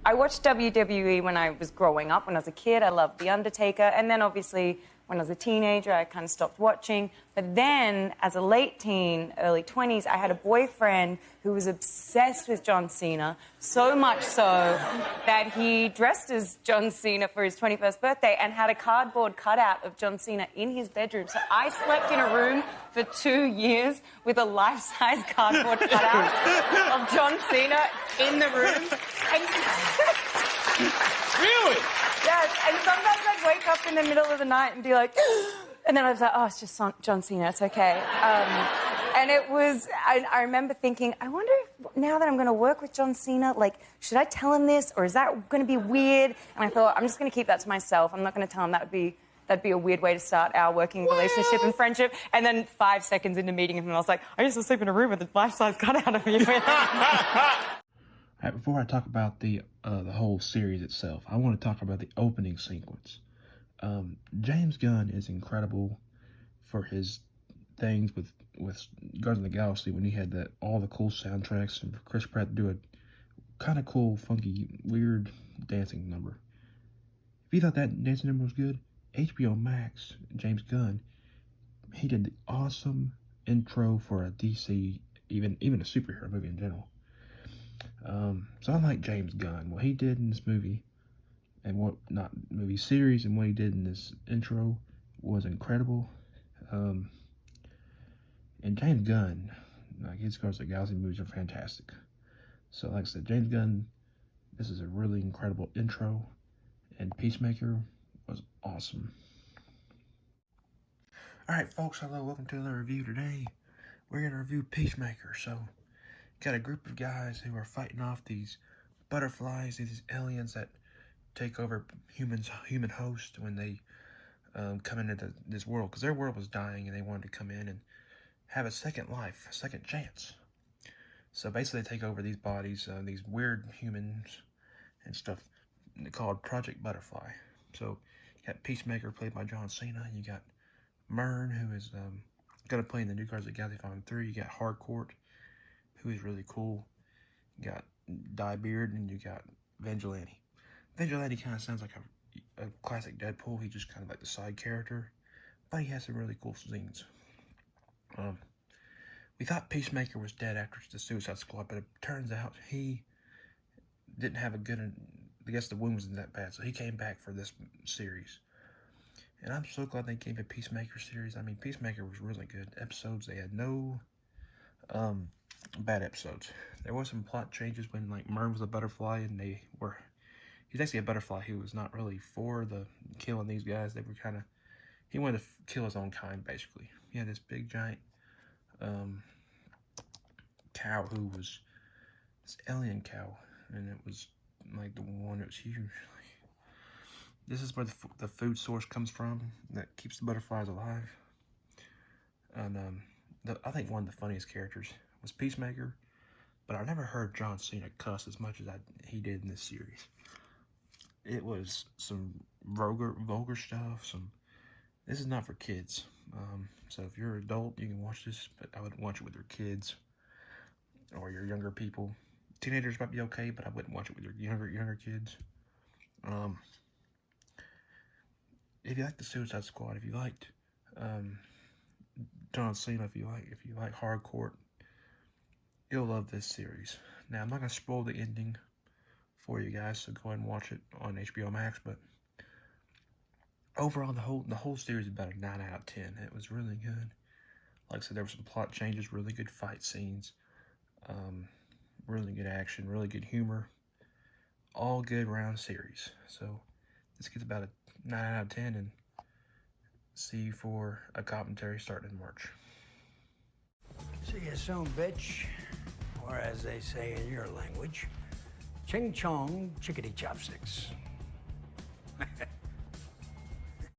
I watched WWE when I was growing up. When I was a kid, I loved The Undertaker. And then, obviously, when I was a teenager, I kind of stopped watching. But then, as a late teen, early 20s, I had a boyfriend who was obsessed with John Cena, so much so that he dressed as John Cena for his 21st birthday and had a cardboard cutout of John Cena in his bedroom. So I slept in a room for 2 years with a life-size cardboard cutout of John Cena in the room. And Really? yes, and sometimes I'd wake up in the middle of the night and be like, and then I was like, oh, it's just John Cena, it's okay. And it was, I remember thinking, I wonder if now that I'm going to work with John Cena, like, should I tell him this or is that going to be weird? And I thought, I'm just going to keep that to myself. I'm not going to tell him. That'd be a weird way to start our working relationship and friendship. And then 5 seconds into meeting him, I was like, I used to sleep in a room with a life-size cutout of you. All right, before I talk about the whole series itself, I want to talk about the opening sequence. James Gunn is incredible for his things with Guardians of the Galaxy when he had all the cool soundtracks and for Chris Pratt to do a kind of cool, funky, weird dancing number. If you thought that dancing number was good, HBO Max, James Gunn, he did the awesome intro for a DC, even a superhero movie in general. So I like James Gunn. What he did in this movie, and movie series, and what he did in this intro was incredible. And James Gunn, like his Guardians of the Galaxy movies are fantastic. So like I said, James Gunn, this is a really incredible intro, and Peacemaker was awesome. Alright folks, hello, welcome to another review today. We're going to review Peacemaker. So, got a group of guys who are fighting off these butterflies, these aliens that take over human host when they come into this world. Because their world was dying and they wanted to come in and have a second life, a second chance. So basically they take over these bodies, these weird humans and stuff called Project Butterfly. So you got Peacemaker played by John Cena. You got Myrn, who is going to play in the new Guardians of the Galaxy Volume 3. You got Harcourt, who is really cool. You got Diebeard, and you got Vigilante. Vigilante kind of sounds like a classic Deadpool. He's just kind of like the side character, but he has some really cool scenes. We thought Peacemaker was dead after the Suicide Squad, but it turns out he didn't have a good, I guess the wound wasn't that bad, so he came back for this series. And I'm so glad they gave a Peacemaker series. I mean, Peacemaker was really good. Episodes, they had no bad episodes. There was some plot changes when like Myrn was a butterfly and he's actually a butterfly who was not really for the killing these guys. They were kind of, he wanted to kill his own kind basically. He had this big giant cow who was this alien cow, and it was like the one that was huge. This is where the food source comes from that keeps the butterflies alive. And I think one of the funniest characters was Peacemaker, but I never heard John Cena cuss as much as he did in this series. It was some vulgar stuff. This is not for kids. So if you're an adult, you can watch this, but I wouldn't watch it with your kids or your younger people. Teenagers might be okay, but I wouldn't watch it with your younger kids. If you like the Suicide Squad, if you liked John Cena, if you like Hardcore, you'll love this series. Now, I'm not going to spoil the ending for you guys, so go ahead and watch it on HBO Max, but overall, the whole series is about a 9 out of 10. It was really good. Like I said, there were some plot changes, really good fight scenes, really good action, really good humor, all good round series. So, this gets about a 9 out of 10, and see you for a commentary starting in March. See you soon, bitch. Or as they say in your language, ching chong chickadee chopsticks.